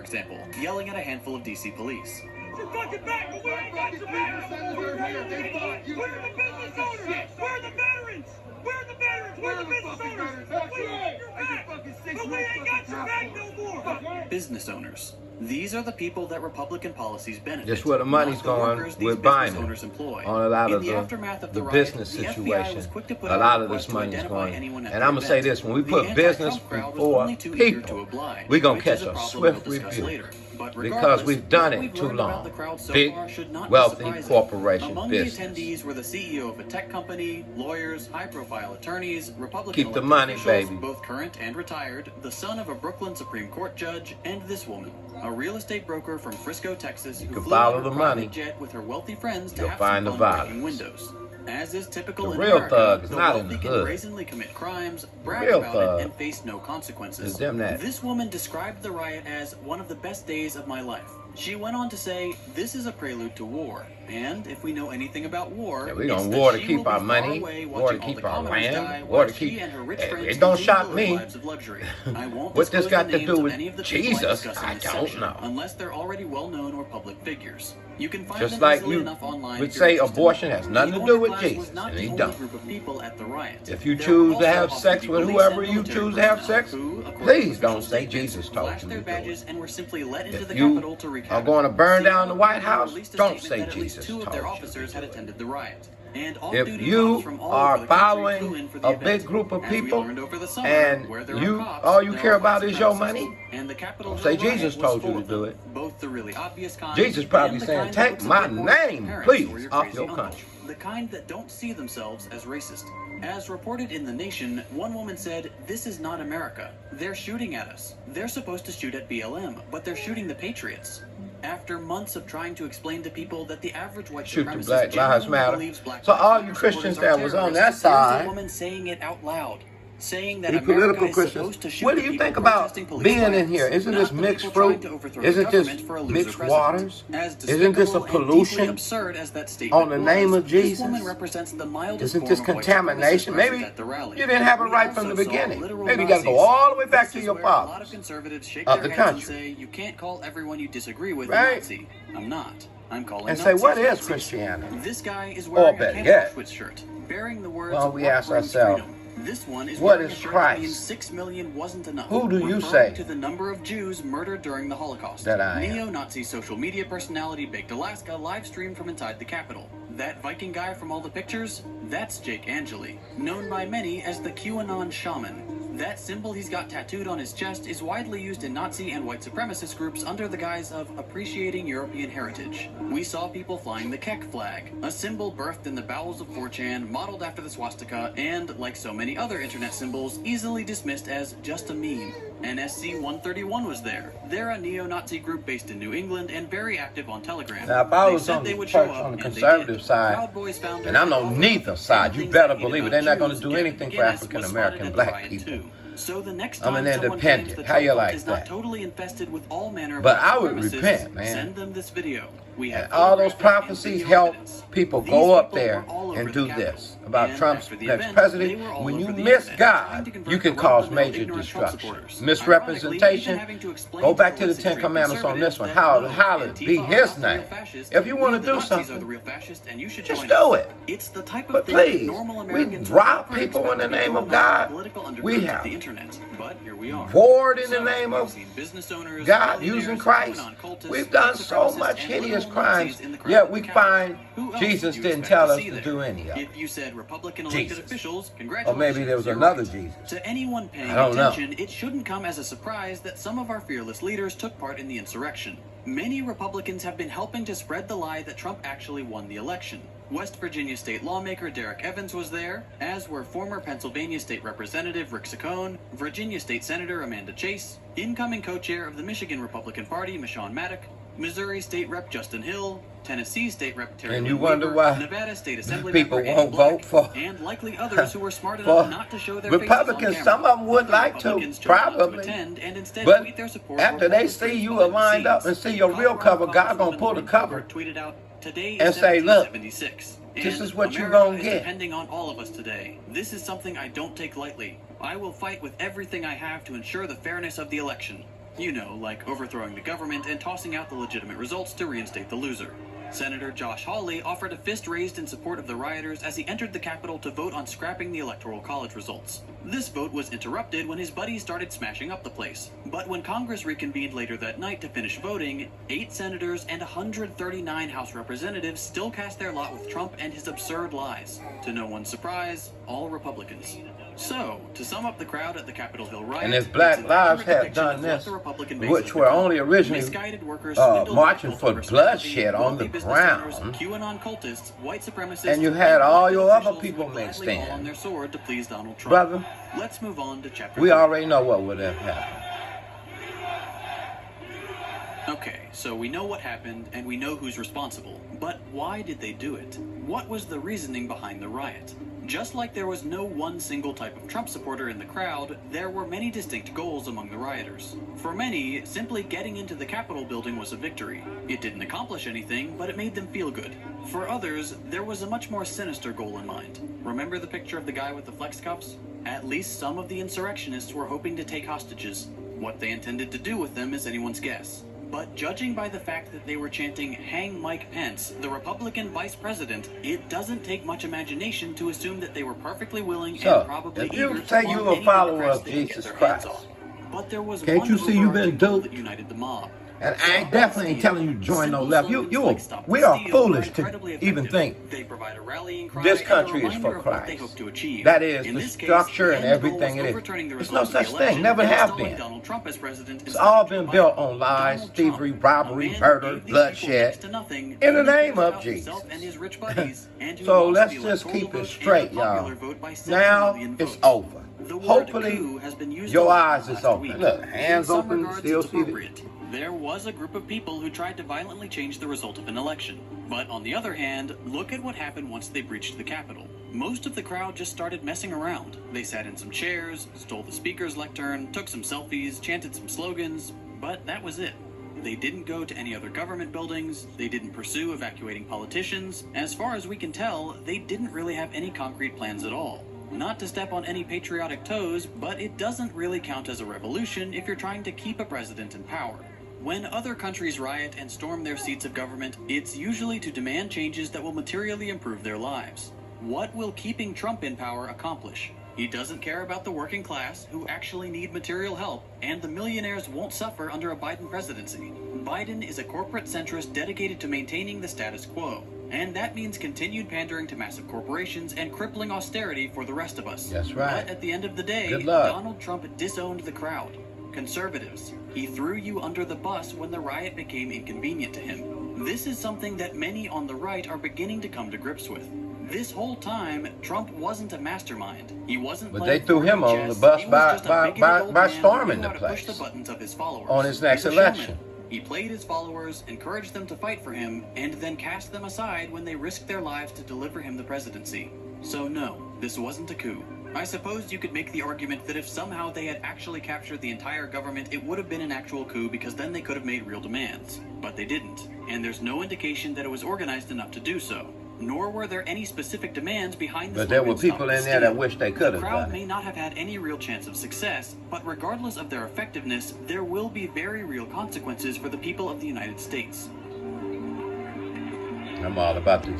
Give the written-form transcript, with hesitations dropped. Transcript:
example, yelling at a handful of DC police. Your fucking back, but we ain't got your back. Where are the business owners? Where are the veterans? Where are the veterans? Where are the business owners? We want your back, but we ain't got your back no more. Business owners. These are the people that Republican policies benefit. Just where the money's going, we're buying it. On a lot of the business situation, a lot of this money is going. And I'm going to say this, when we put business before people, we're going to catch a swift rebuke. Because we've done it too long. Big, wealthy corporation Among business. the attendees were the CEO of a tech company, lawyers, high-profile attorneys, Republican Keep the elected money, officials, baby. both current and retired, the son of a Brooklyn Supreme Court judge, and this woman, a real estate broker from Frisco, Texas, who can flew follow in her the private money. jet with her wealthy friends to You'll have find some the fun breaking violence. windows. As is typical The in real America, thug is the not in wealthy the can hood. brazenly commit crimes, brag Real about thug it, and face no consequences. is them that. This woman described the riot as one of the best days of my life. She went on to say, this is a prelude to war. And if we know anything about war, Yeah, we're going it's to war that to she keep will be our far money, away war to watching all keep the our commoners die land, while war to she keep... and her rich It friends don't continue shock their me. lives of luxury. I won't What this disclose got the to names do of with any of the people Jesus, discuss in I this don't section, know. unless they're already well-known or public figures. You can find Just them like easily you enough online would if you're say interested. abortion has nothing The to do with underclass was Jesus, not and the he only don't. group of people at the riot. If you There choose were to have also sex with police whoever and you military choose to have personnel sex, who, according please to don't official say statements, Jesus told flashed you their to do badges it. and were simply led into If the you Capitol to wreak are havoc. going to burn down the CNN White House, released a don't statement say that at least Jesus two of told their you officers to had do it. attended the riot. And If off-duty cops you from all are over the country flew following in for the a event. big group of As we people learned over the summer, and where there are you cops, all you there care are about white is your supremacists. money, And the Capitol don't say Hill riot Jesus was told full you to of do them, it. both the really obvious kind Jesus probably and the saying, kind that take would my simply point at name, parents please, or your off crazy your uncle. country. The kind that don't see themselves as racist. As reported in The Nation, one woman said, "This is not America. They're shooting at us. They're supposed to shoot at BLM, but they're shooting the Patriots." After months of trying to explain to people that the average white Shoot the supremacist Black Lives genuinely Matter. believes Black So Lives all Matter you Christians supporters are that was on that terrorists, there's side, a woman saying it out loud. Saying that you America political is Christians, supposed to shoot what do the you people think about protesting police being in riots, here? Isn't not this the mixed people trying fruit? to overthrow Isn't the this government for a loser mixed president. waters? As Isn't this a despicable and deeply pollution absurd as that statement on the name was, of Jesus? This woman represents the mildest Isn't this form of white contamination? supremacist Maybe presence at the rally. you didn't have it We right from also the saw beginning. literal Maybe you got to go Nazis. all the way back This to is your where a lot of fathers. conservatives shake of their the heads country. and say, you can't call everyone you disagree with a Right. Nazi. I'm not. I'm calling And say, Nazis what is Nazis. Christianity? This guy is Or wearing a better Camp yet, Auschwitz shirt, bearing the words, well, we "What ask brings ourselves, freedom?" This one is what wearing is a shirt that means Christ? 6 million wasn't enough. Who do you referring say to the number of Jews murdered during the Holocaust. that I am? Neo-Nazi social media personality Baked Alaska live streamed from inside the Capitol. That Viking guy from all the pictures, that's Jake Angeli, known by many as the QAnon shaman. That symbol he's got tattooed on his chest is widely used in Nazi and white supremacist groups under the guise of appreciating European heritage. We saw people flying the Kek flag, a symbol birthed in the bowels of 4chan, modeled after the swastika, and, like so many other internet symbols, easily dismissed as just a meme. NSC-131 was there. They're a neo-Nazi group based in New England and very active on Telegram. Now, if I They was said on they the would show church up, on the and they conservative did. side, Proud Boys founder and I'm on offered neither up side, you things better they hate believe it. about They're not going to Jews. do Gavin anything for McInnes African was American spotted at the black riot, people. too. So the next I'm time an someone independent. claims the How you Trump like is not that? totally infested with all manner of But white I would supremacists, repent, man. send them this video. We have And all those photographic and prophecies video help evidence. people These go up people there were all over and the do Capitol. this about And Trump's after the next event, president. they were all When you over the miss internet God, trying to convert you can the cause run-of-the-mill major ignorant Trump destruction. supporters. Misrepresentation. Ironically, having to explain Go to back to the holistic Ten Commandments on this conservatives one. that How no, it be Antifa are his not the real name. fascists. If you want We, to the do Nazis, are the something, real fascists, and you should just join do us. it. It's the type of But thing that please, normal we Americans rob would people in the expect name to of go God. political We underground of have the internet. But here we are. warred in the So, name we've of seen business owners, God billionaires, using Christ. QAnon cultists, We've done white so supremacists, much and hideous literal crimes, Nazis in the crowd yet of we the Capitol. find Who else Jesus did you didn't expect tell to us see to there? do any of it. If you said Republican elected Jesus. officials, Or congratulations. maybe there was you're another right. Jesus. To anyone paying I don't know. attention, it shouldn't come as a surprise that some of our fearless leaders took part in the insurrection. Many Republicans have been helping to spread the lie that Trump actually won the election. West Virginia state lawmaker Derek Evans was there, as were former Pennsylvania state representative Rick Saccone, Virginia state senator Amanda Chase, incoming co-chair of the Michigan Republican Party Michonne Maddock, Missouri state rep Justin Hill, Tennessee state rep Terry And you Lynn wonder Weaver, why Nevada state assembly people member won't Ann Black, vote for- and likely others who were smart for enough not to show their Republicans. faces on Some of them would Other like to, Republicans chose not to probably. attend and instead But tweet their support after or they poll see their you vote are lined up and scenes. see your real Colorado cover, God gonna Congresswoman pull the Lynn cover Tolbert tweeted out, "Today and is say, look, 1776. this And is what you America gonna is get." depending on all of us today. This is something I don't take lightly. I will fight with everything I have to ensure the fairness of the election." You know, like overthrowing the government and tossing out the legitimate results to reinstate the loser. Senator Josh Hawley offered a fist raised in support of the rioters as he entered the Capitol to vote on scrapping the Electoral College results. This vote was interrupted when his buddies started smashing up the place. But when Congress reconvened later that night to finish voting, 8 senators and 139 House representatives still cast their lot with Trump and his absurd lies. To no one's surprise, all Republicans. So, to sum up the crowd at the Capitol Hill riot, and if Black Lives have done this, which were only originally marching for bloodshed on the ground, QAnon cultists, white supremacists, and you had all your other people mixed in, on their sword to please Donald Trump. brother, let's move on to chapter. We already know what would have happened. Okay, so we know what happened, and we know who's responsible. But why did they do it? What was the reasoning behind the riot? Just like there was no one single type of Trump supporter in the crowd, there were many distinct goals among the rioters. For many, simply getting into the Capitol building was a victory. It didn't accomplish anything, but it made them feel good. For others, there was a much more sinister goal in mind. Remember the picture of the guy with the flex cuffs? At least some of the insurrectionists were hoping to take hostages. What they intended to do with them is anyone's guess. But judging by the fact that they were chanting, "Hang Mike Pence, the Republican vice president," it doesn't take much imagination to assume that they were perfectly willing and probably if eager you to say harm you're a any follower Democrats of they could get Jesus their hands Christ, on. But there was can't you see you've been overarching goal duped? that united the mob. And I ain't definitely ain't telling you to join no left. We are foolish to even think this country is for Christ. That is the structure and everything it is. There's no such thing. Never have been. It's all been built on lies, thievery, robbery, murder, bloodshed, in the name of Jesus. So let's just keep it straight, y'all. Now it's over. Hopefully your eyes is open. Look, hands open, still seated. There was a group of people who tried to violently change the result of an election. But on the other hand, look at what happened once they breached the Capitol. Most of the crowd just started messing around. They sat in some chairs, stole the speaker's lectern, took some selfies, chanted some slogans, but that was it. They didn't go to any other government buildings, they didn't pursue evacuating politicians. As far as we can tell, they didn't really have any concrete plans at all. Not to step on any patriotic toes, but it doesn't really count as a revolution if you're trying to keep a president in power. When other countries riot and storm their seats of government, it's usually to demand changes that will materially improve their lives. What will keeping Trump in power accomplish? He doesn't care about the working class, who actually need material help, and the millionaires won't suffer under a Biden presidency. Biden is a corporate centrist dedicated to maintaining the status quo. And that means continued pandering to massive corporations and crippling austerity for the rest of us. That's right. But at the end of the day, Good luck. Donald Trump disowned the crowd. Conservatives. He threw you under the bus when the riot became inconvenient to him. This is something that many on the right are beginning to come to grips with. This whole time, Trump wasn't a mastermind. He wasn't. But they threw him on the bus by storming the place on his next election. He played his followers, encouraged them to fight for him, and then cast them aside when they risked their lives to deliver him the presidency. So no, this wasn't a coup. I suppose you could make the argument that if somehow they had actually captured the entire government, it would have been an actual coup because then they could have made real demands. But they didn't, and there's no indication that it was organized enough to do so. Nor were there any specific demands behind the But there were people in there that wish they could have done it. The crowd done may it. not have had any real chance of success, but regardless of their effectiveness, there will be very real consequences for the people of the United States. I'm all about this.